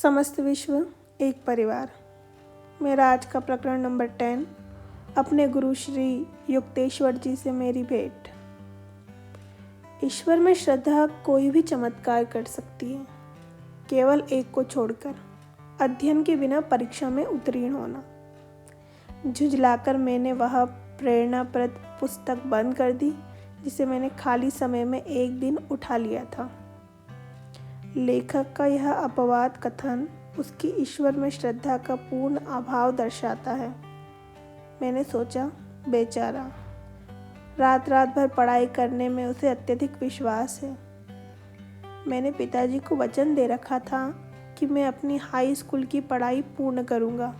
समस्त विश्व एक परिवार। मेरा आज का प्रकरण नंबर 10, अपने गुरु श्री युक्तेश्वर जी से मेरी भेंट। ईश्वर में श्रद्धा कोई भी चमत्कार कर सकती है, केवल एक को छोड़कर, अध्ययन के बिना परीक्षा में उत्तीर्ण होना। झुंझलाकर मैंने वह प्रेरणाप्रद पुस्तक बंद कर दी जिसे मैंने खाली समय में एक दिन उठा लिया था। लेखक का यह अपवाद कथन उसकी ईश्वर में श्रद्धा का पूर्ण अभाव दर्शाता है। मैंने सोचा, बेचारा, रात भर पढ़ाई करने में उसे अत्यधिक विश्वास है। मैंने पिताजी को वचन दे रखा था कि मैं अपनी हाई स्कूल की पढ़ाई पूर्ण करूँगा।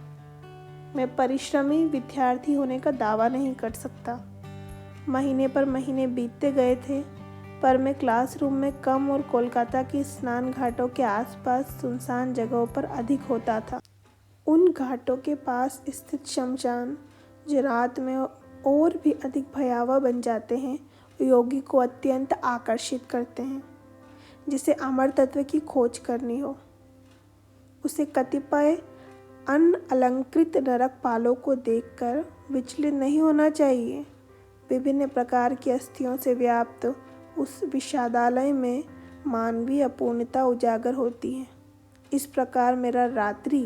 मैं परिश्रमी विद्यार्थी होने का दावा नहीं कर सकता। महीने पर महीने बीतते गए थे, पर मैं क्लासरूम में कम और कोलकाता की स्नान घाटों के आसपास सुनसान जगहों पर अधिक होता था। उन घाटों के पास स्थित शमशान, जो रात में और भी अधिक भयावह बन जाते हैं, योगी को अत्यंत आकर्षित करते हैं। जिसे अमर तत्व की खोज करनी हो, उसे कतिपय अनअलंकृत नरक पालों को देखकर विचलित नहीं होना चाहिए। विभिन्न प्रकार की अस्थियों से व्याप्त उस विषादालय में मानवीय अपूर्णता उजागर होती है। इस प्रकार मेरा रात्रि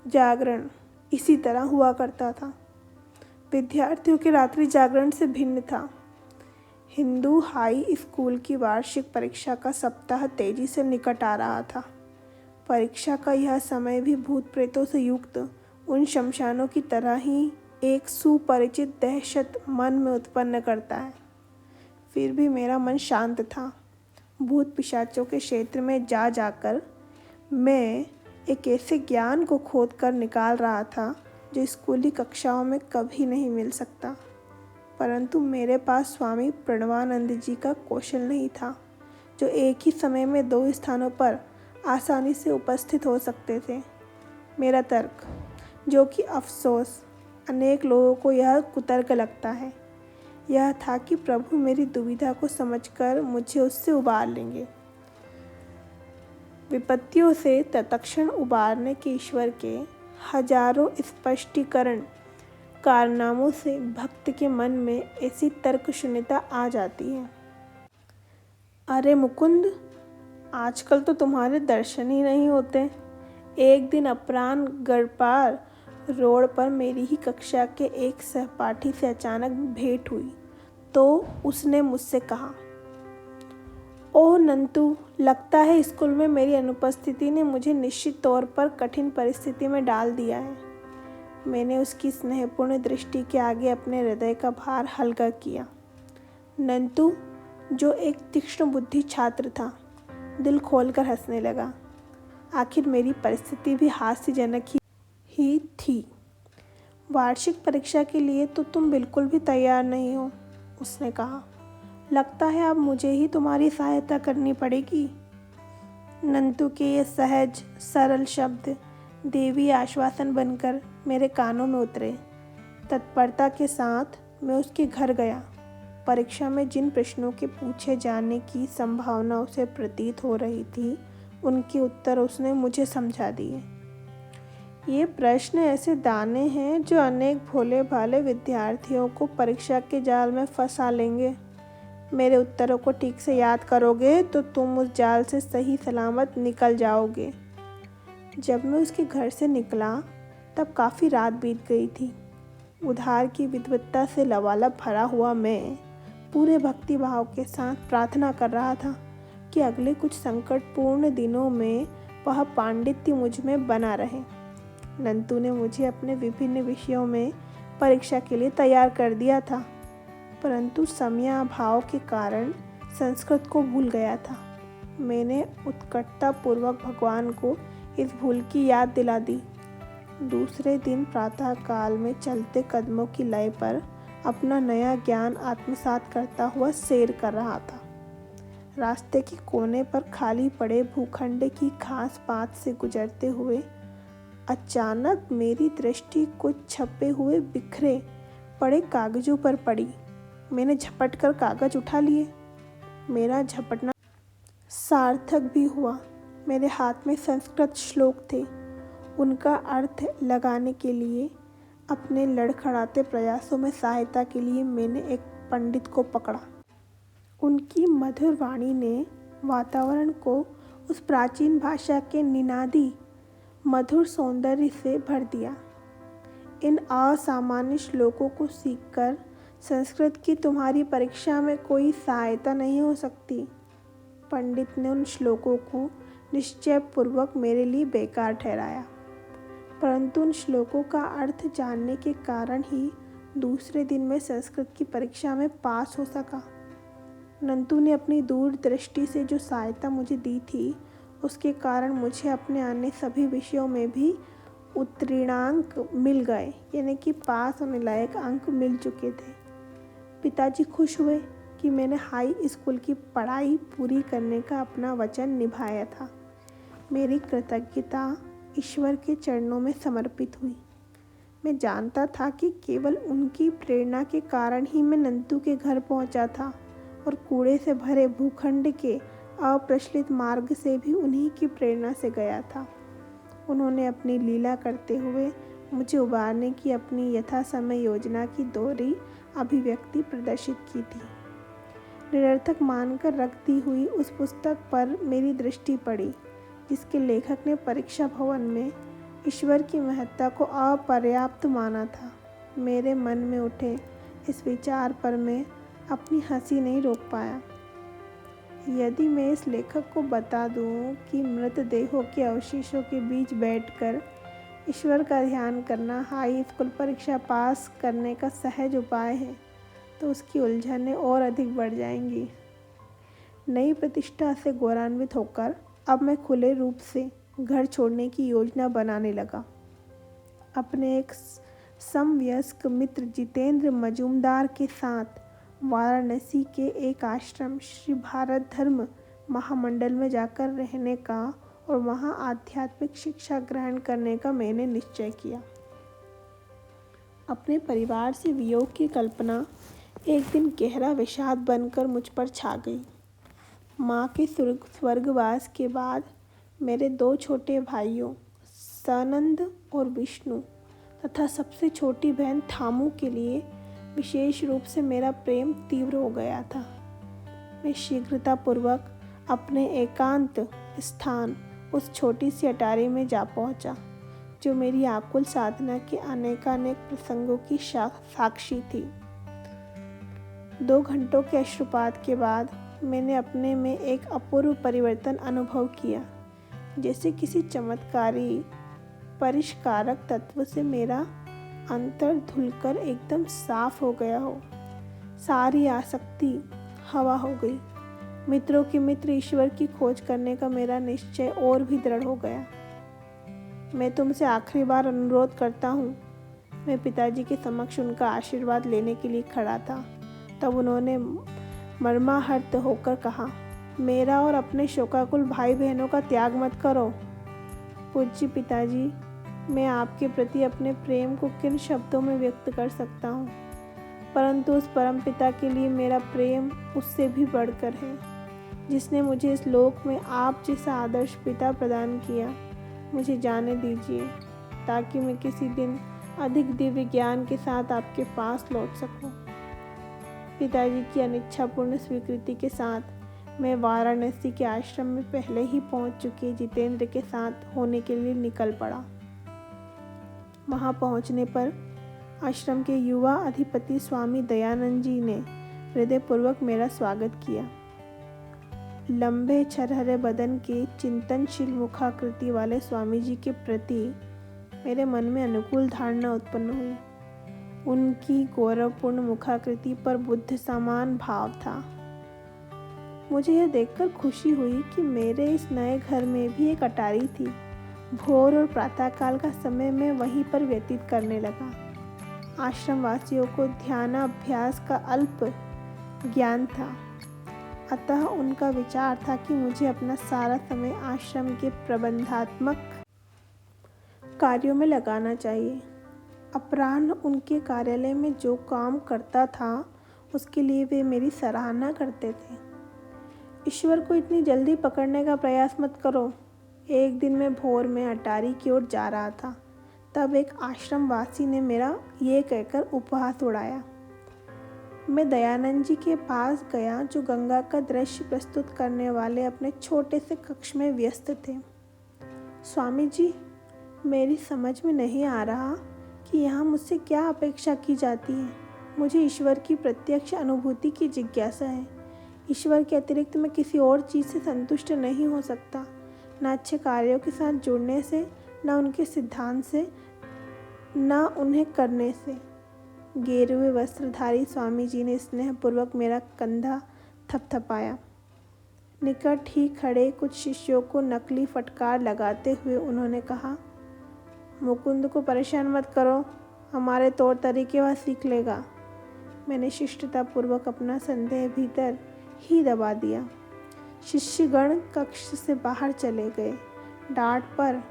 जागरण इसी तरह हुआ करता था। विद्यार्थियों के रात्रि जागरण से भिन्न था। हिंदू हाई स्कूल की वार्षिक परीक्षा का सप्ताह तेजी से निकट आ रहा था। परीक्षा का यह समय भी भूत प्रेतों से युक्त उन शमशानों की तरह ही एक सुपरिचित दहशत मन में उत्पन्न करता है। फिर भी मेरा मन शांत था। भूत पिशाचों के क्षेत्र में जाकर मैं एक ऐसे ज्ञान को खोद कर निकाल रहा था जो स्कूली कक्षाओं में कभी नहीं मिल सकता। परंतु मेरे पास स्वामी प्रणवानंद जी का कौशल नहीं था, जो एक ही समय में दो स्थानों पर आसानी से उपस्थित हो सकते थे। मेरा तर्क, जो कि अफसोस अनेक लोगों को यह कुतर्क लगता है, यह था कि प्रभु मेरी दुविधा को समझकर मुझे उससे उबार लेंगे। विपत्तियों से तत्क्षण उबारने के ईश्वर के हजारों स्पष्टीकरण कारनामों से भक्त के मन में ऐसी तर्कशून्यता आ जाती है। अरे मुकुंद, आजकल तो तुम्हारे दर्शन ही नहीं होते। एक दिन अपराह्न गढ़पार रोड पर मेरी ही कक्षा के एक सहपाठी से अचानक भेंट हुई तो उसने मुझसे कहा, ओह नंतू, लगता है स्कूल में मेरी अनुपस्थिति ने मुझे निश्चित तौर पर कठिन परिस्थिति में डाल दिया है। मैंने उसकी स्नेहपूर्ण दृष्टि के आगे अपने हृदय का भार हल्का किया। नंतू, जो एक तीक्ष्ण बुद्धि छात्र था, दिल खोलकर हंसने लगा। आखिर मेरी परिस्थिति भी हास्यजनक ही थी। वार्षिक परीक्षा के लिए तो तुम बिल्कुल भी तैयार नहीं हो, उसने कहा। लगता है अब मुझे ही तुम्हारी सहायता करनी पड़ेगी। नंतू के ये सहज सरल शब्द देवी आश्वासन बनकर मेरे कानों में उतरे। तत्परता के साथ मैं उसके घर गया। परीक्षा में जिन प्रश्नों के पूछे जाने की संभावना उसे प्रतीत हो रही थी, उनके उत्तर उसने मुझे समझा दिए। ये प्रश्न ऐसे दाने हैं जो अनेक भोले भाले विद्यार्थियों को परीक्षा के जाल में फंसा लेंगे। मेरे उत्तरों को ठीक से याद करोगे तो तुम उस जाल से सही सलामत निकल जाओगे। जब मैं उसके घर से निकला तब काफ़ी रात बीत गई थी। उधार की विद्वत्ता से लबालब भरा हुआ मैं पूरे भक्तिभाव के साथ प्रार्थना कर रहा था कि अगले कुछ संकटपूर्ण दिनों में वह पांडित्य मुझ में बना रहे। नंतू ने मुझे अपने विभिन्न विषयों में परीक्षा के लिए तैयार कर दिया था, परंतु समयाभाव के कारण संस्कृत को भूल गया था। मैंने उत्कटतापूर्वक भगवान को इस भूल की याद दिला दी। दूसरे दिन प्रातःकाल में चलते कदमों की लय पर अपना नया ज्ञान आत्मसात करता हुआ सैर कर रहा था। रास्ते के कोने पर खाली पड़े भूखंड की घास पात से गुजरते हुए अचानक मेरी दृष्टि कुछ छपे हुए बिखरे पड़े कागजों पर पड़ी। मैंने झपट कर कागज उठा लिए। मेरा झपटना सार्थक भी हुआ। मेरे हाथ में संस्कृत श्लोक थे। उनका अर्थ लगाने के लिए अपने लड़खड़ाते प्रयासों में सहायता के लिए मैंने एक पंडित को पकड़ा। उनकी मधुर वाणी ने वातावरण को उस प्राचीन भाषा के निनादी मधुर सौंदर्य से भर दिया। इन असामान्य श्लोकों को सीखकर संस्कृत की तुम्हारी परीक्षा में कोई सहायता नहीं हो सकती। पंडित ने उन श्लोकों को निश्चयपूर्वक मेरे लिए बेकार ठहराया, परंतु उन श्लोकों का अर्थ जानने के कारण ही दूसरे दिन मैं संस्कृत की परीक्षा में पास हो सका। नंतू ने अपनी दूरदृष्टि से जो सहायता मुझे दी थी, उसके कारण मुझे अपने अन्य सभी विषयों में भी उत्तीर्णांक मिल गए, यानी कि पास होने लायक अंक मिल चुके थे। पिताजी खुश हुए कि मैंने हाई स्कूल की पढ़ाई पूरी करने का अपना वचन निभाया था। मेरी कृतज्ञता ईश्वर के चरणों में समर्पित हुई। मैं जानता था कि केवल उनकी प्रेरणा के कारण ही मैं नंतू के घर पहुंचा था और कूड़े से भरे भूखंड के अप्रचलित मार्ग से भी उन्हीं की प्रेरणा से गया था। उन्होंने अपनी लीला करते हुए मुझे उबारने की अपनी यथासमय योजना की दोहरी अभिव्यक्ति प्रदर्शित की थी। निरर्थक मानकर रख दी हुई उस पुस्तक पर मेरी दृष्टि पड़ी, जिसके लेखक ने परीक्षा भवन में ईश्वर की महत्ता को अपर्याप्त माना था। मेरे मन में उठे इस विचार पर मैं अपनी हंसी नहीं रोक पाया। यदि मैं इस लेखक को बता दूं कि मृतदेहों के अवशेषों के बीच बैठकर ईश्वर का ध्यान करना हाई स्कूल परीक्षा पास करने का सहज उपाय है, तो उसकी उलझनें और अधिक बढ़ जाएंगी। नई प्रतिष्ठा से गौरवान्वित होकर अब मैं खुले रूप से घर छोड़ने की योजना बनाने लगा। अपने एक समवयस्क मित्र जितेंद्र मजूमदार के साथ वाराणसी के एक आश्रम श्री भारत धर्म महामंडल में जाकर रहने का और वहाँ आध्यात्मिक शिक्षा ग्रहण करने का मैंने निश्चय किया। अपने परिवार से वियोग की कल्पना एक दिन गहरा विषाद बनकर मुझ पर छा गई। माँ के स्वर्गवास के बाद मेरे 2 छोटे भाइयों सनंद और विष्णु तथा सबसे छोटी बहन थामू के लिए विशेष रूप से मेरा प्रेम तीव्र हो गया था। मैं शीघ्रतापूर्वक अपने एकांत स्थान उस छोटी सी अटारी में जा पहुंचा, जो मेरी आकुल साधना के अनेकानेक प्रसंगों की साक्षी थी। 2 घंटों के अश्रुपात के बाद मैंने अपने में एक अपूर्व परिवर्तन अनुभव किया, जैसे किसी चमत्कारी परिष्कारक तत्व से मेरा अंतर धुलकर एकदम साफ हो गया हो। सारी आसक्ति हवा हो गई। मित्रों के मित्र ईश्वर की खोज करने का मेरा निश्चय और भी दृढ़ हो गया। मैं तुमसे आखिरी बार अनुरोध करता हूँ। मैं पिताजी के समक्ष उनका आशीर्वाद लेने के लिए खड़ा था। तब उन्होंने मर्माहत होकर कहा, मेरा और अपने शोकाकुल भाई बहनों का त्याग मत करो। पूज्य पिताजी, मैं आपके प्रति अपने प्रेम को किन शब्दों में व्यक्त कर सकता हूँ, परंतु उस परम पिता के लिए मेरा प्रेम उससे भी बढ़कर है, जिसने मुझे इस लोक में आप जैसा आदर्श पिता प्रदान किया। मुझे जाने दीजिए, ताकि मैं किसी दिन अधिक दिव्य ज्ञान के साथ आपके पास लौट सकूं। पिताजी की अनिच्छापूर्ण स्वीकृति के साथ मैं वाराणसी के आश्रम में पहले ही पहुंच चुके जितेंद्र के साथ होने के लिए निकल पड़ा। वहां पहुंचने पर आश्रम के युवा अधिपति स्वामी दयानंद जी ने हृदयपूर्वक मेरा स्वागत किया। लंबे छरहरे बदन के चिंतनशील मुखाकृति वाले स्वामी जी के प्रति मेरे मन में अनुकूल धारणा उत्पन्न हुई। उनकी गौरवपूर्ण मुखाकृति पर बुद्ध समान भाव था। मुझे यह देखकर खुशी हुई कि मेरे इस नए घर में भी एक अटारी थी। भोर और प्रातःकाल का समय मैं वहीं पर व्यतीत करने लगा। आश्रम वासियों को ध्यानाभ्यास का अल्प ज्ञान था, अतः उनका विचार था कि मुझे अपना सारा समय आश्रम के प्रबंधात्मक कार्यों में लगाना चाहिए। अपराह्न उनके कार्यालय में जो काम करता था, उसके लिए वे मेरी सराहना करते थे। ईश्वर को इतनी जल्दी पकड़ने का प्रयास मत करो, एक दिन मैं भोर में अटारी की ओर जा रहा था, तब एक आश्रमवासी ने मेरा ये कहकर उपहास उड़ाया। मैं दयानंद जी के पास गया, जो गंगा का दृश्य प्रस्तुत करने वाले अपने छोटे से कक्ष में व्यस्त थे। स्वामी जी, मेरी समझ में नहीं आ रहा कि यहाँ मुझसे क्या अपेक्षा की जाती है। मुझे ईश्वर की प्रत्यक्ष अनुभूति की जिज्ञासा है। ईश्वर के अतिरिक्त मैं किसी और चीज़ से संतुष्ट नहीं हो सकता, न अच्छे कार्यों के साथ जुड़ने से, न उनके सिद्धांत से, न उन्हें करने से। गेरुए वस्त्रधारी स्वामी जी ने स्नेहपूर्वक मेरा कंधा थपथपाया। निकट ही खड़े कुछ शिष्यों को नकली फटकार लगाते हुए उन्होंने कहा, मुकुंद को परेशान मत करो, हमारे तौर तरीके वह सीख लेगा। मैंने शिष्टतापूर्वक अपना संदेह भीतर ही दबा दिया। शिष्यगण कक्ष से बाहर चले गए। डांट पर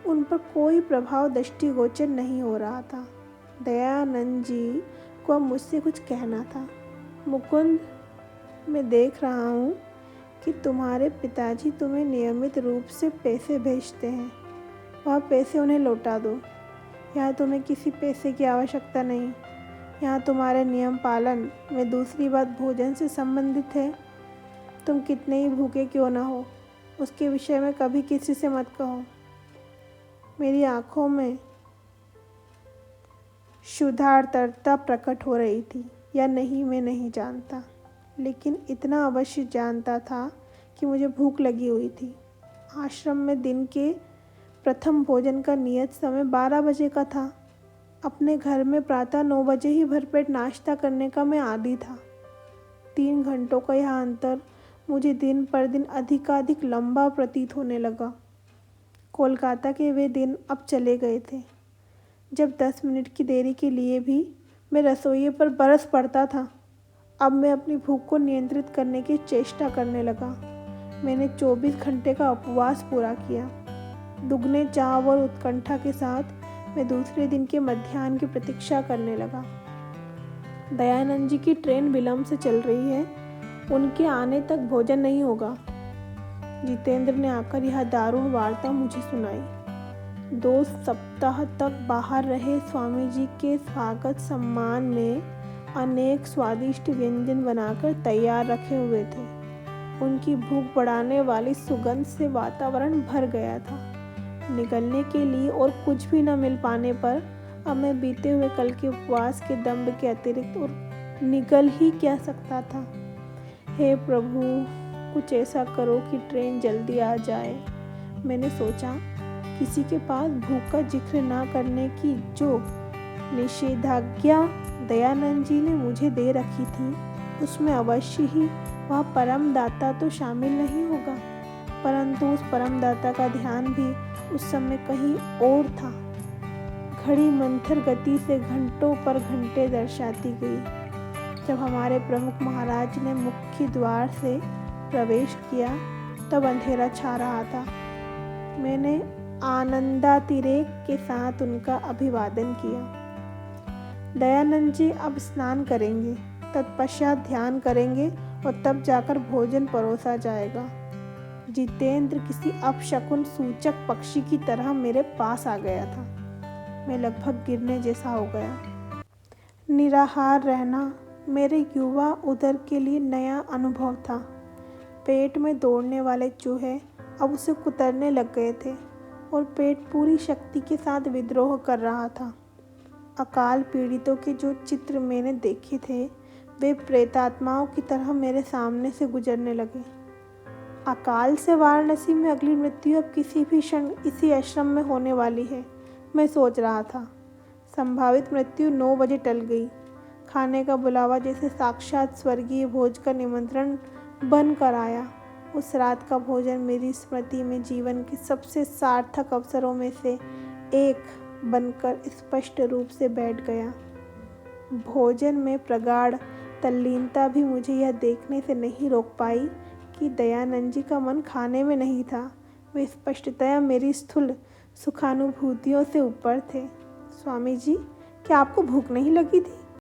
उन पर कोई प्रभाव दृष्टिगोचर नहीं हो रहा था। दयानंद जी को अब मुझसे कुछ कहना था। मुकुंद, मैं देख रहा हूँ कि तुम्हारे पिताजी तुम्हें नियमित रूप से पैसे भेजते हैं। वह पैसे उन्हें लौटा दो। यहाँ तुम्हें किसी पैसे की आवश्यकता नहीं। यहाँ तुम्हारे नियम पालन में दूसरी बात भोजन से संबंधित है। तुम कितने ही भूखे क्यों ना हो, उसके विषय में कभी किसी से मत कहो। मेरी आंखों में क्षुधार्तता प्रकट हो रही थी, या नहीं मैं नहीं जानता, लेकिन इतना अवश्य जानता था कि मुझे भूख लगी हुई थी। आश्रम में दिन के प्रथम भोजन का नियत समय 12 बजे का था। अपने घर में प्रातः 9 बजे ही भरपेट नाश्ता करने का मैं आदी था। 3 घंटों का यह अंतर मुझे दिन पर दिन अधिकाधिक लंबा प्रतीत होने लगा। कोलकाता के वे दिन अब चले गए थे, जब 10 मिनट की देरी के लिए भी मैं रसोइये पर बरस पड़ता था। अब मैं अपनी भूख को नियंत्रित करने की चेष्टा करने लगा। मैंने 24 घंटे का उपवास पूरा किया। दुगने चाव और उत्कंठा के साथ मैं दूसरे दिन के मध्याह्न की प्रतीक्षा करने लगा। दयानंद जी की ट्रेन विलंब से चल रही है, उनके आने तक भोजन नहीं होगा। जितेंद्र ने आकर यह दारुण वार्ता मुझे सुनाई। 2 सप्ताह तक बाहर रहे स्वामी जी के स्वागत सम्मान में अनेक स्वादिष्ट व्यंजन बनाकर तैयार रखे हुए थे। उनकी भूख बढ़ाने वाली सुगंध से वातावरण भर गया था। निगलने के लिए और कुछ भी न मिल पाने पर अब मैं बीते हुए कल के उपवास के दम्भ के अतिरिक्त और निगल ही क्या सकता था। हे प्रभु, कुछ ऐसा करो कि ट्रेन जल्दी आ जाए। मैंने सोचा, किसी के पास भूख का जिक्र ना करने की जो निषेधाज्ञा दयानंद जी ने मुझे दे रखी थी, उसमें अवश्य ही वह परम दाता तो शामिल नहीं होगा, परंतु उस परम दाता का ध्यान भी उस समय कहीं और था। घड़ी मंथर गति से घंटों पर घंटे दर्शाती गई। जब हमारे प्रमुख महाराज ने मुख्य द्वार से प्रवेश किया, तब अंधेरा छा रहा था। मैंने आनंदातिरेक के साथ उनका अभिवादन किया। दयानंद जी अब स्नान करेंगे, तत्पश्चात ध्यान करेंगे और तब जाकर भोजन परोसा जाएगा। जितेंद्र किसी अपशकुन सूचक पक्षी की तरह मेरे पास आ गया था। मैं लगभग गिरने जैसा हो गया। निराहार रहना मेरे युवा उदर के लिए नया अनुभव था। पेट में दौड़ने वाले चूहे अब उसे कुतरने लग गए थे और पेट पूरी शक्ति के साथ विद्रोह कर रहा था। अकाल पीड़ितों के जो चित्र मैंने देखे थे, वे प्रेतात्माओं की तरह मेरे सामने से गुजरने लगे। अकाल से वाराणसी में अगली मृत्यु अब किसी भी क्षण इसी आश्रम में होने वाली है, मैं सोच रहा था। संभावित मृत्यु 9 बजे टल गई। खाने का बुलावा जैसे साक्षात स्वर्गीय भोज का निमंत्रण बन कर आया। उस रात का भोजन मेरी स्मृति में जीवन के सबसे सार्थक अवसरों में से एक बनकर स्पष्ट रूप से बैठ गया। भोजन में प्रगाढ़ तल्लीनता भी मुझे यह देखने से नहीं रोक पाई कि दयानंद जी का मन खाने में नहीं था। वे स्पष्टतया मेरी स्थूल सुखानुभूतियों से ऊपर थे। स्वामी जी, क्या आपको भूख नहीं लगी थी?